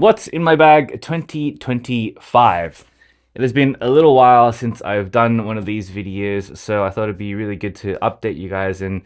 What's in my bag 2025? It has been a little while since I've done one of these videos, so I thought it'd be really good to update you guys and,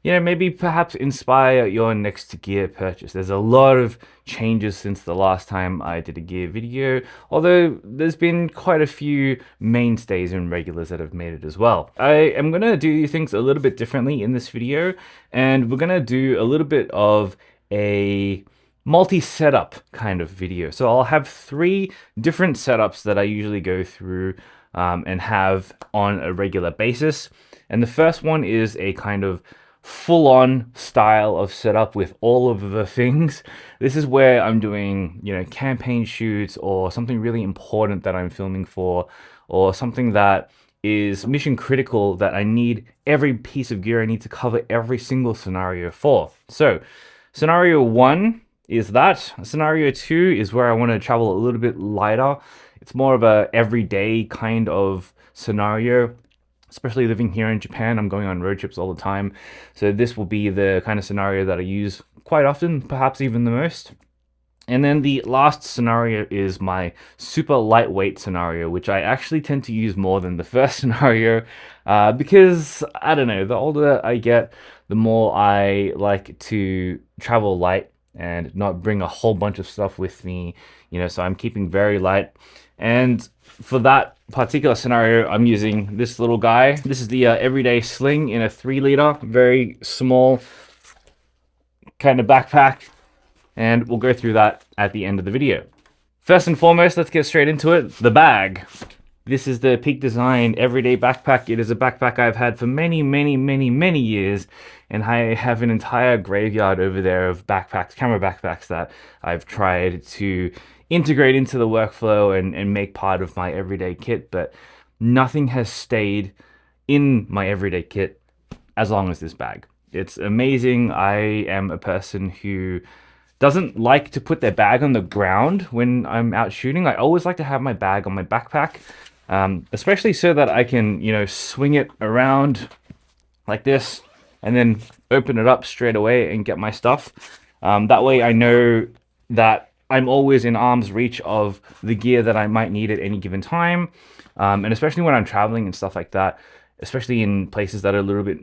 maybe perhaps inspire your next gear purchase. There's a lot of changes since the last time I did a gear video, although there's been quite a few mainstays and regulars that have made it as well. I am going to do things a little bit differently in this video, and we're going to do a little bit of a multi-setup kind of video. So I'll have three different setups that I usually go through and have on a regular basis. And the first one is a kind of full-on style of setup with all of the things. This is where I'm doing, campaign shoots or something really important that I'm filming for, or something that is mission critical that I need every piece of gear I need to cover every single scenario for. So scenario one is that. Scenario two is where I want to travel a little bit lighter. It's more of a everyday kind of scenario. Especially living here in Japan, I'm going on road trips all the time. So this will be the kind of scenario that I use quite often, perhaps even the most. And then the last scenario is my super lightweight scenario, which I actually tend to use more than the first scenario because, I don't know, the older I get, the more I like to travel light and not bring a whole bunch of stuff with me, so I'm keeping very light. And for that particular scenario, I'm using this little guy. This is the everyday sling in a 3-liter, very small kind of backpack. And we'll go through that at the end of the video. First and foremost, let's get straight into it. The bag. This is the Peak Design Everyday Backpack. It is a backpack I've had for many, many, many, many years. And I have an entire graveyard over there of backpacks, camera backpacks that I've tried to integrate into the workflow and make part of my everyday kit. But nothing has stayed in my everyday kit as long as this bag. It's amazing. I am a person who doesn't like to put their bag on the ground when I'm out shooting. I always like to have my bag on my backpack, especially so that I can, swing it around like this and then open it up straight away and get my stuff. That way I know that I'm always in arm's reach of the gear that I might need at any given time. And especially when I'm traveling and stuff like that, especially in places that are a little bit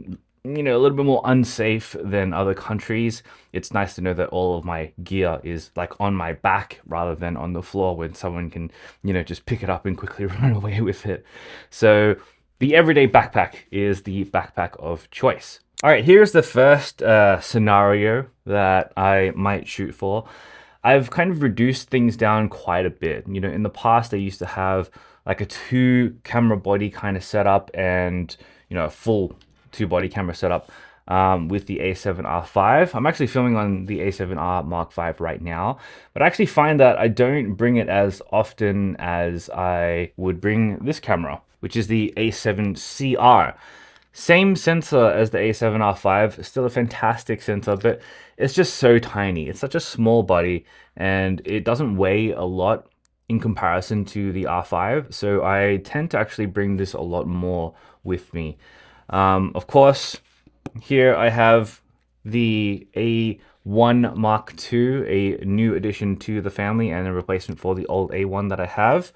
more unsafe than other countries, it's nice to know that all of my gear is like on my back rather than on the floor when someone can, just pick it up and quickly run away with it. So the everyday backpack is the backpack of choice. All right, here's the first scenario that I might shoot for. I've kind of reduced things down quite a bit. In the past, I used to have like a 2-camera body kind of setup and, a full 2-body camera setup with the A7R5. I'm actually filming on the A7R Mark V right now, but I actually find that I don't bring it as often as I would bring this camera, which is the A7CR. Same sensor as the A7R5, still a fantastic sensor, but it's just so tiny. It's such a small body and it doesn't weigh a lot in comparison to the R5. So I tend to actually bring this a lot more with me. Of course, here I have the A1 Mark II, a new addition to the family and a replacement for the old A1 that I have.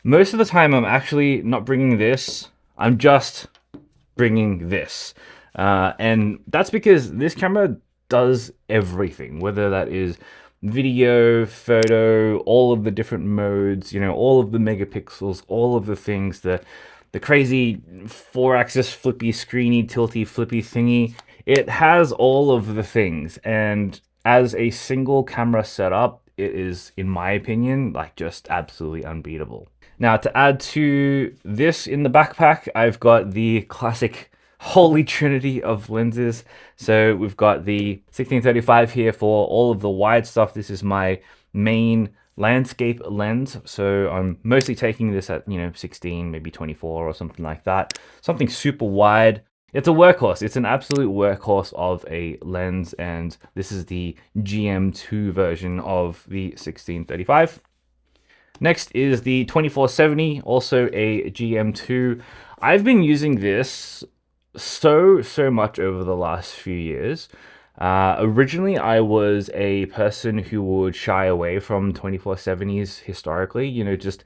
Most of the time, I'm actually not bringing this. I'm just bringing this. And that's because this camera does everything, whether that is video, photo, all of the different modes, all of the megapixels, all of the things that the crazy 4-axis flippy, screeny, tilty, flippy thingy. It has all of the things. And as a single camera setup, it is, in my opinion, like just absolutely unbeatable. Now, to add to this in the backpack, I've got the classic holy trinity of lenses. So we've got the 1635 here for all of the wide stuff. This is my main landscape lens, so I'm mostly taking this at 16, maybe 24 or something like that, something super wide. It's a workhorse. It's an absolute workhorse of a lens, and this is the GM2 version of the 1635. Next is the 2470, also a GM2. I've been using this so much over the last few years. Originally, I was a person who would shy away from 24-70s historically. Just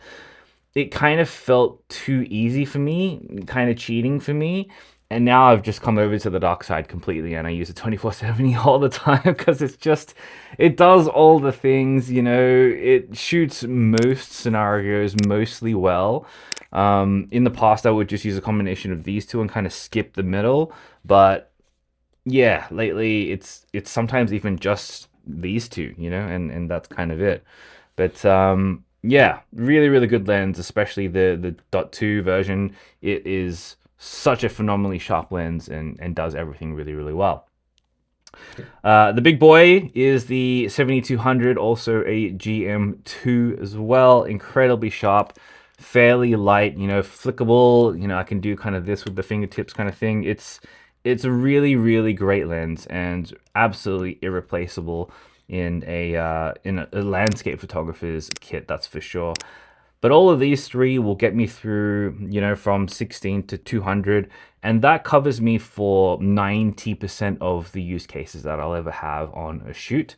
it kind of felt too easy for me, kind of cheating for me. And now I've just come over to the dark side completely, and I use a 24-70 all the time because it does all the things. It shoots most scenarios mostly well. In the past, I would just use a combination of these two and kind of skip the middle, but yeah, lately it's sometimes even just these two, and that's kind of it. But yeah, really, really good lens, especially the dot two version. It is such a phenomenally sharp lens and does everything really, really well. The big boy is the 7200, also a GM2 as well. Incredibly sharp, fairly light, flickable. I can do kind of this with the fingertips kind of thing. It's a really, really great lens and absolutely irreplaceable in a landscape photographer's kit, that's for sure. But all of these three will get me through, from 16 to 200, and that covers me for 90% of the use cases that I'll ever have on a shoot.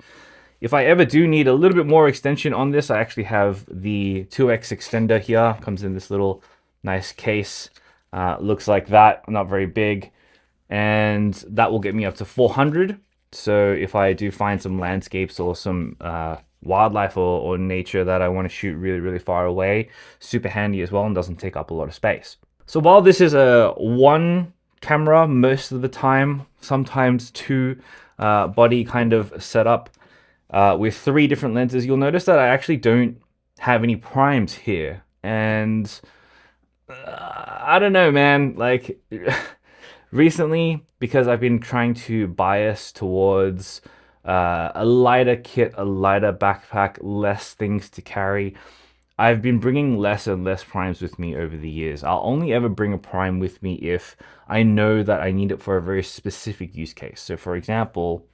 If I ever do need a little bit more extension on this, I actually have the 2x extender here. Comes in this little nice case. Looks like that, not very big. And that will get me up to 400. So if I do find some landscapes or some wildlife or nature that I want to shoot really, really far away, super handy as well and doesn't take up a lot of space. So while this is a one camera most of the time, sometimes two body kind of setup with three different lenses, you'll notice that I actually don't have any primes here. And I don't know, man, like recently, because I've been trying to bias towards a lighter kit, a lighter backpack, less things to carry, I've been bringing less and less primes with me over the years. I'll only ever bring a prime with me if I know that I need it for a very specific use case. So for example,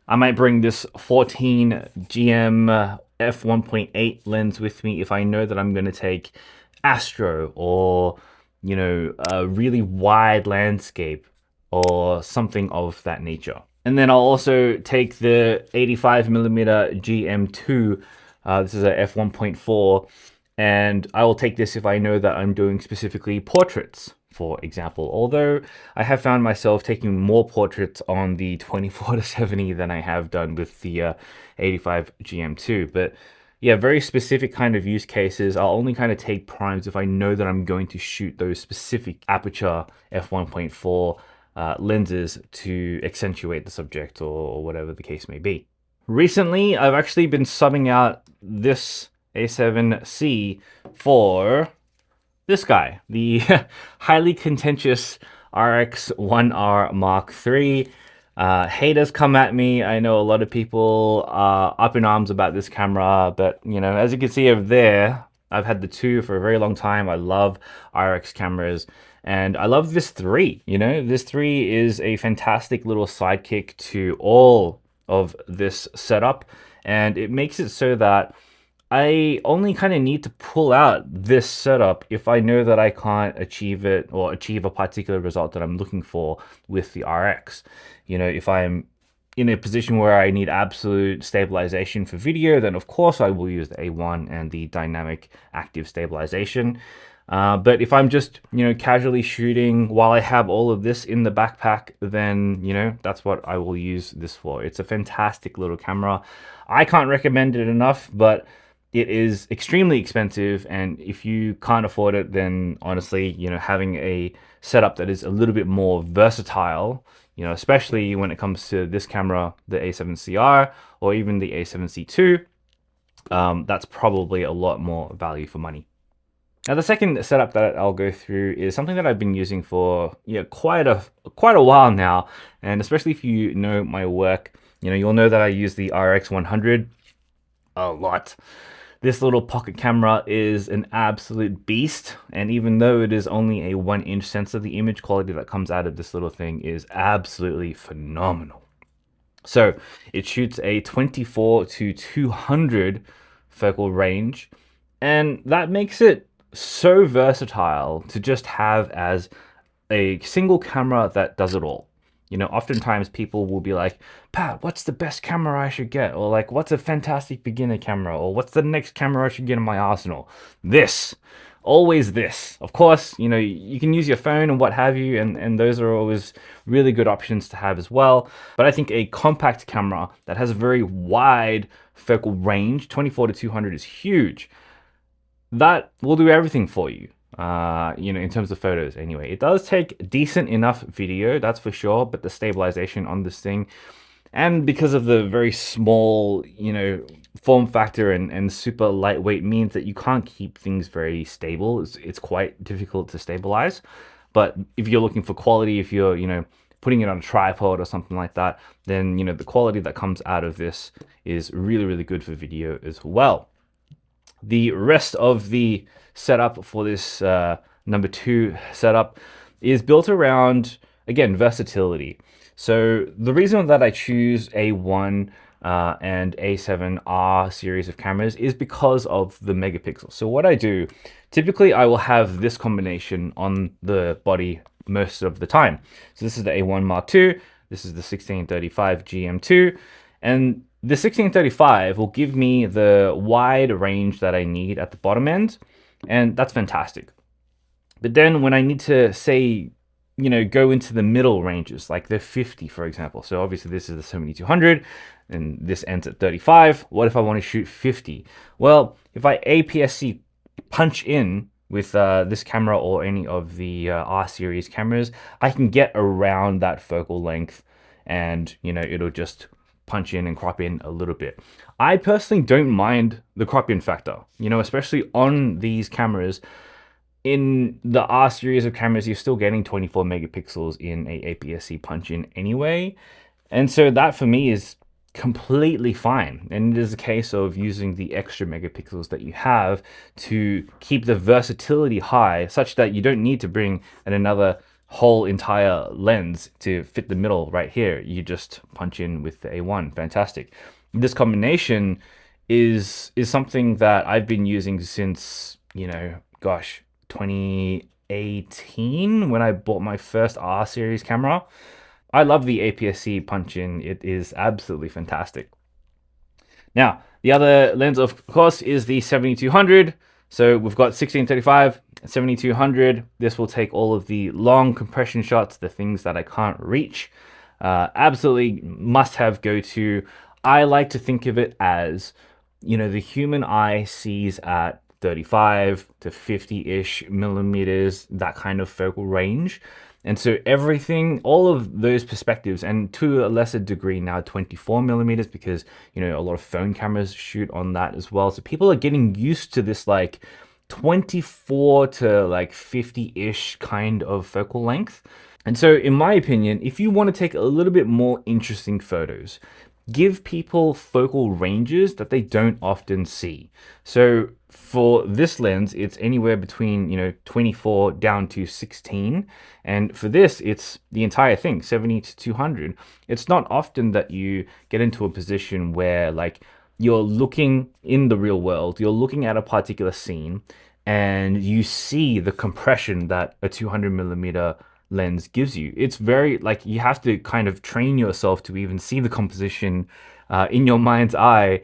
I might bring this 14 GM f1.8 lens with me if I know that I'm going to take astro or a really wide landscape or something of that nature. And then I'll also take the 85mm GM2. This is a f1.4, and I will take this if I know that I'm doing specifically portraits, for example. Although I have found myself taking more portraits on the 24-70 than I have done with the 85 GM2. But yeah, very specific kind of use cases. I'll only kind of take primes if I know that I'm going to shoot those specific aperture f1.4 lenses to accentuate the subject or whatever the case may be. Recently, I've actually been subbing out this A7C for this guy, the highly contentious RX1R Mark III. Haters come at me. I know a lot of people are up in arms about this camera, but as you can see over there, I've had the two for a very long time. I love RX cameras, and I love this 3. This 3 is a fantastic little sidekick to all of this setup, and it makes it so that I only kind of need to pull out this setup if I know that I can't achieve it or achieve a particular result that I'm looking for with the RX. If I'm in a position where I need absolute stabilization for video, then of course I will use the A1 and the dynamic active stabilization. But if I'm just, casually shooting while I have all of this in the backpack, then, that's what I will use this for. It's a fantastic little camera. I can't recommend it enough, but it is extremely expensive. And if you can't afford it, then honestly, having a setup that is a little bit more versatile, especially when it comes to this camera, the A7CR or even the A7C2, that's probably a lot more value for money. Now, the second setup that I'll go through is something that I've been using for quite a while now, and especially if you know my work, you'll know that I use the RX100 a lot. This little pocket camera is an absolute beast, and even though it is only a 1-inch sensor, the image quality that comes out of this little thing is absolutely phenomenal. So it shoots a 24 to 200 focal range, and that makes it so versatile to just have as a single camera that does it all. Oftentimes people will be like, Pat, what's the best camera I should get? Or like, what's a fantastic beginner camera? Or what's the next camera I should get in my arsenal? This. Always this. Of course, you can use your phone and what have you, and those are always really good options to have as well. But I think a compact camera that has a very wide focal range, 24 to 200 is huge. That will do everything for you. In terms of photos anyway. It does take decent enough video, that's for sure, but the stabilization on this thing, and because of the very small, form factor and super lightweight, means that you can't keep things very stable. It's quite difficult to stabilize. But if you're looking for quality, if you're, putting it on a tripod or something like that, then, the quality that comes out of this is really, really good for video as well. The rest of the setup for this number 2 setup is built around, again, versatility. So the reason that I choose A1 and A7R series of cameras is because of the megapixels. So what I do, typically I will have this combination on the body most of the time. So this is the A1 Mark II, this is the 1635 GM2, and the 1635 will give me the wide range that I need at the bottom end, and that's fantastic. But then when I need to, say, go into the middle ranges, like the 50, for example. So obviously this is the 7200, and this ends at 35. What if I want to shoot 50? Well, if I APS-C punch in with this camera or any of the R series cameras, I can get around that focal length, and it'll just punch in and crop in a little bit. I personally don't mind the crop in factor, especially on these cameras. In the R series of cameras, you're still getting 24 megapixels in a APS-C punch in anyway. And so that for me is completely fine. And it is a case of using the extra megapixels that you have to keep the versatility high, such that you don't need to bring in another whole entire lens to fit the middle right here. You just punch in with the A1. Fantastic. This combination is something that I've been using since, 2018, when I bought my first R series camera. I love the APS-C punch in. It is absolutely fantastic. Now, the other lens, of course, is the 7200. So we've got 1635, 7200. This will take all of the long compression shots, the things that I can't reach. Absolutely must-have go-to. I like to think of it as, the human eye sees at 35 to 50-ish millimeters, that kind of focal range. And so everything, all of those perspectives, and to a lesser degree now 24 millimeters, because, a lot of phone cameras shoot on that as well. So people are getting used to this like 24 to like 50-ish kind of focal length. And so in my opinion, if you want to take a little bit more interesting photos, give people focal ranges that they don't often see. So for this lens, it's anywhere between 24 down to 16, and for this, it's the entire thing, 70 to 200. It's not often that you get into a position where like you're looking in the real world, you're looking at a particular scene, and you see the compression that a 200 millimeter lens gives you. It's very, like, you have to kind of train yourself to even see the composition in your mind's eye,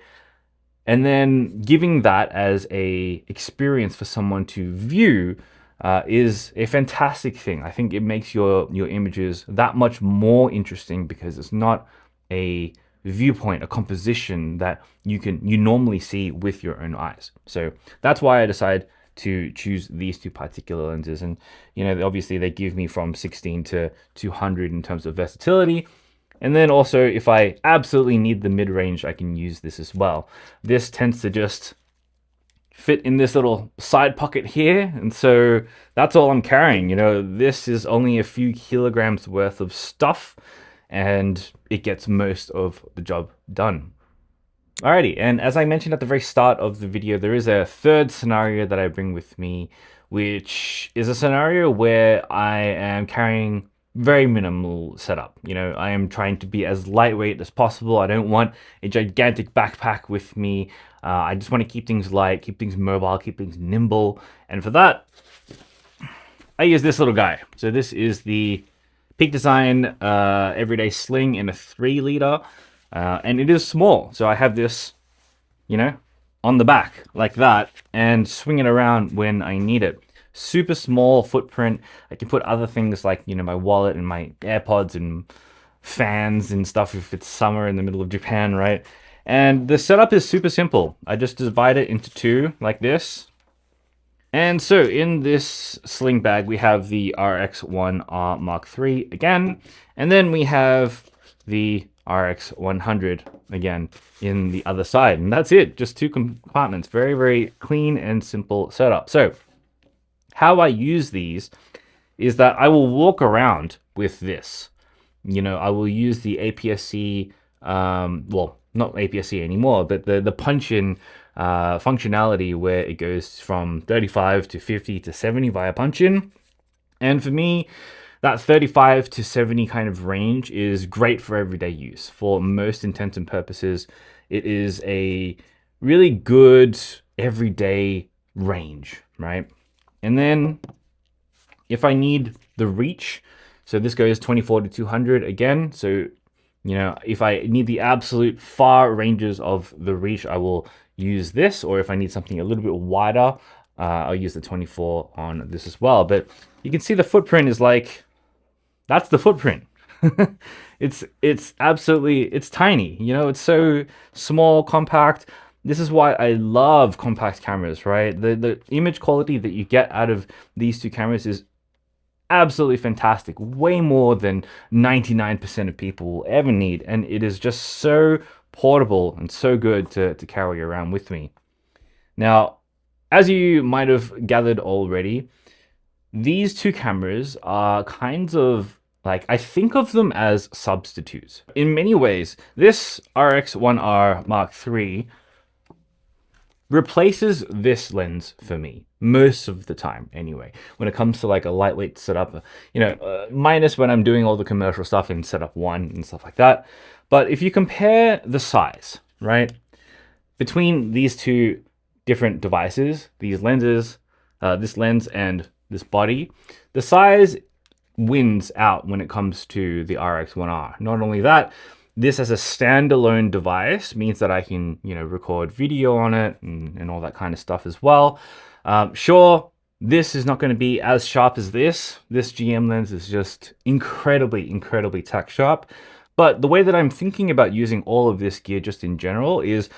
and then giving that as a experience for someone to view is a fantastic thing. I think it makes your images that much more interesting, because it's not a viewpoint, a composition that you normally see with your own eyes. So that's why I decided to choose these two particular lenses. And obviously they give me from 16 to 200 in terms of versatility. And then also, if I absolutely need the mid-range, I can use this as well. This tends to just fit in this little side pocket here, and so that's all I'm carrying. This is only a few kilograms worth of stuff, and it gets most of the job done. Alrighty, and as I mentioned at the very start of the video, there is a third scenario that I bring with me, which is a scenario where I am carrying very minimal setup. I am trying to be as lightweight as possible. I don't want a gigantic backpack with me. I just want to keep things light, keep things mobile, keep things nimble. And for that, I use this little guy. So this is the Peak Design everyday sling in a 3 liter, and it is small. So I have this, you know, on the back like that and swing it around when I need it. Super small footprint. I can put other things like, my wallet and my AirPods and fans and stuff if it's summer in the middle of Japan, right? And the setup is super simple. I just divide it into two like this. And so in this sling bag, we have the RX1R Mark III again, and then we have the RX100 again in the other side. And that's it, just two compartments. Very, very clean and simple setup. So how I use these is that I will walk around with this. I will use the APS-C, well, not APS-C anymore, but the punch-in functionality where it goes from 35 to 50 to 70 via punch-in. And for me, that 35 to 70 kind of range is great for everyday use. For most intents and purposes, it is a really good everyday range, right? And then if I need the reach, so this goes 24 to 200 again. So, if I need the absolute far ranges of the reach, I will use this. Or if I need something a little bit wider, I'll use the 24 on this as well. But you can see the footprint is like, that's the footprint. It's absolutely, it's tiny. It's so small, compact. This is why I love compact cameras, right? The image quality that you get out of these two cameras is absolutely fantastic, way more than 99% of people will ever need, and it is just so portable and so good to carry around with me. Now, as you might have gathered already, these two cameras are kinds of like, I think of them as substitutes. In many ways, this RX1R Mark III replaces this lens for me most of the time anyway, when it comes to like a lightweight setup, minus when I'm doing all the commercial stuff in setup 1 and stuff like that. But if you compare the size, right, between these two different devices, these lenses, this lens and this body, the size wins out when it comes to the RX1R. Not only that, this as a standalone device means that I can, record video on it and all that kind of stuff as well. Sure, this is not going to be as sharp as this. This GM lens is just incredibly, incredibly tack sharp. But the way that I'm thinking about using all of this gear just in general is,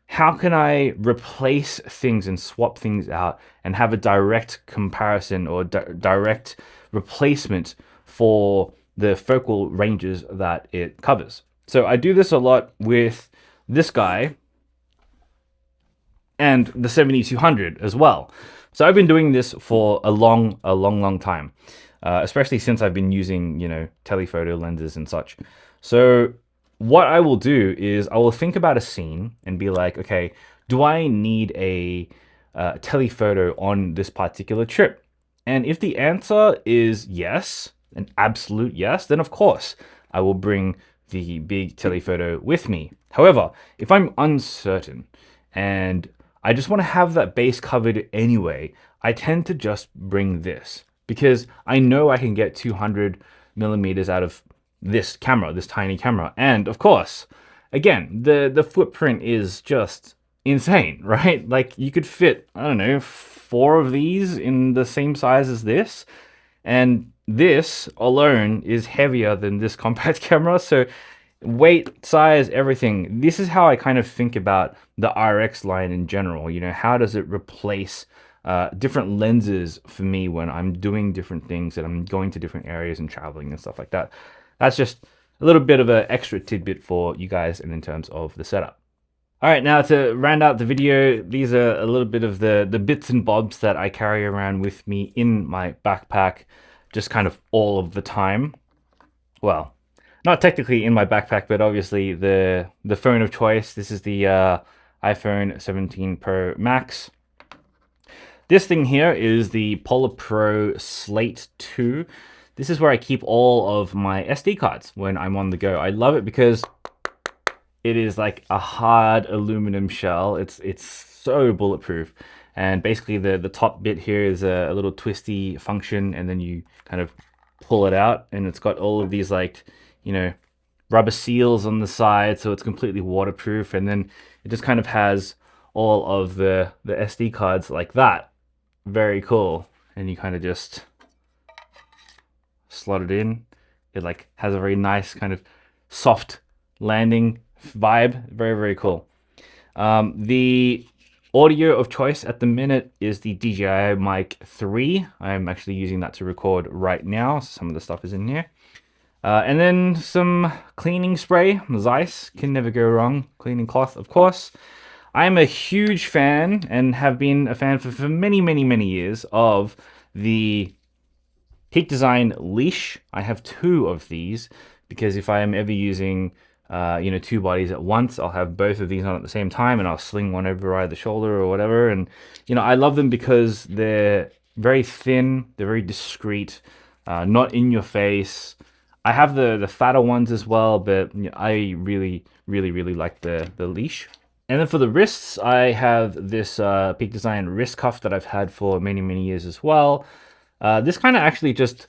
how can I replace things and swap things out and have a direct comparison or direct replacement for the focal ranges that it covers. So I do this a lot with this guy and the 7200 as well. So I've been doing this for a long time, especially since I've been using, telephoto lenses and such. So what I will do is I will think about a scene and be like, okay, do I need a telephoto on this particular trip? And if the answer is yes, an absolute yes, then of course I will bring the big telephoto with me. However, if I'm uncertain and I just want to have that base covered anyway, I tend to just bring this because I know I can get 200 millimeters out of this camera, this tiny camera. And of course, again, the footprint is just insane, right? Like you could fit, I don't know, 4 of these in the same size as this. And this alone is heavier than this compact camera. So weight, size, everything. This is how I kind of think about the RX line in general. How does it replace different lenses for me when I'm doing different things and I'm going to different areas and traveling and stuff like that. That's just a little bit of an extra tidbit for you guys and in terms of the setup. All right, now to round out the video, these are a little bit of the bits and bobs that I carry around with me in my backpack, just kind of all of the time. Well, not technically in my backpack, but obviously the phone of choice. This is the iPhone 17 Pro Max. This thing here is the Polar Pro Slate 2. This is where I keep all of my SD cards when I'm on the go. I love it because it is like a hard aluminum shell. It's so bulletproof. And basically the top bit here is a little twisty function, and then you kind of pull it out, and it's got all of these like, you know, rubber seals on the side, so it's completely waterproof. And then it just kind of has all of the SD cards like that. Very cool. And you kind of just slot it in. It like has a very nice kind of soft landing vibe. Very, very cool. The audio of choice at the minute is the DJI Mic 3. I'm actually using that to record right now. Some of the stuff is in here. And then some cleaning spray. Zeiss, can never go wrong. Cleaning cloth, of course. I'm a huge fan, and have been a fan for many, many, many years, of the Peak Design leash. I have 2 of these, because if I am ever using you know, 2 bodies at once, I'll have both of these on at the same time, and I'll sling one over either shoulder or whatever. And you know, I love them because they're very thin, they're very discreet, not in your face. I have the fatter ones as well, but you know, I really, really, really like the leash. And then for the wrists, I have this Peak Design wrist cuff that I've had for many, many years as well. This kind of actually just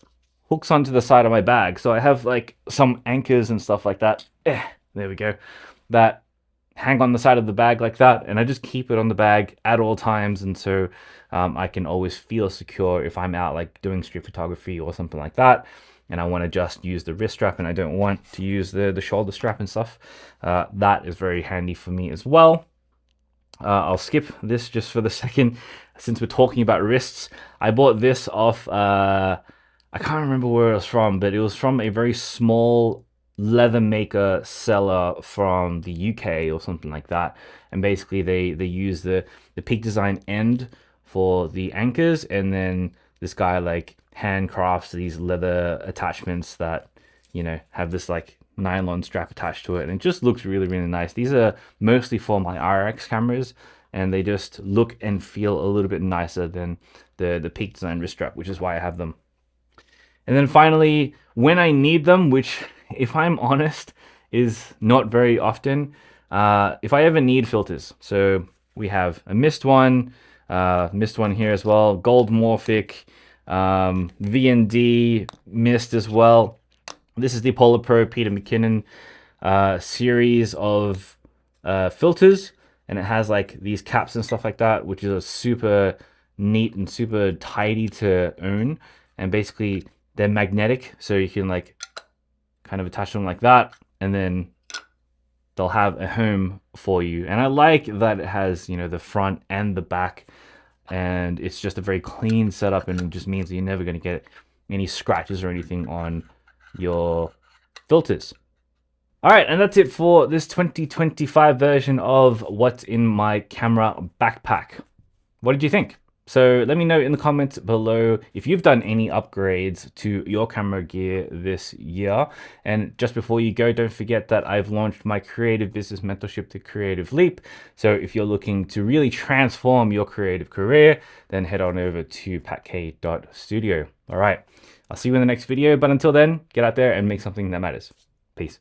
hooks onto the side of my bag. So I have like some anchors and stuff like that. There we go. That hang on the side of the bag like that. And I just keep it on the bag at all times. And so I can always feel secure if I'm out like doing street photography or something like that, and I want to just use the wrist strap and I don't want to use the shoulder strap and stuff. That is very handy for me as well. I'll skip this just for the second, since we're talking about wrists. I bought this off, I can't remember where it was from, but it was from a very small leather maker seller from the UK or something like that. And basically they use the Peak Design end for the anchors, and then this guy like handcrafts these leather attachments that, you know, have this like nylon strap attached to it, and it just looks really, really nice. These are mostly for my RX cameras, and they just look and feel a little bit nicer than the Peak Design wrist strap, which is why I have them. And then finally, when I need them, which if I'm honest is not very often, if I ever need filters. So we have a mist one here as well, gold morphic, VND mist as well. This is the Polar Pro Peter McKinnon series of filters, and it has like these caps and stuff like that, which is super neat and super tidy to own. And basically they're magnetic, so you can like kind of attach them like that, and then they'll have a home for you. And I like that it has, you know, the front and the back, and it's just a very clean setup, and it just means that you're never going to get any scratches or anything on your filters. All right, and that's it for this 2025 version of what's in my camera backpack. What did you think? So let me know in the comments below if you've done any upgrades to your camera gear this year. And just before you go, don't forget that I've launched my creative business mentorship, The Creative Leap. So if you're looking to really transform your creative career, then head on over to patk.studio. All right, I'll see you in the next video. But until then, get out there and make something that matters. Peace.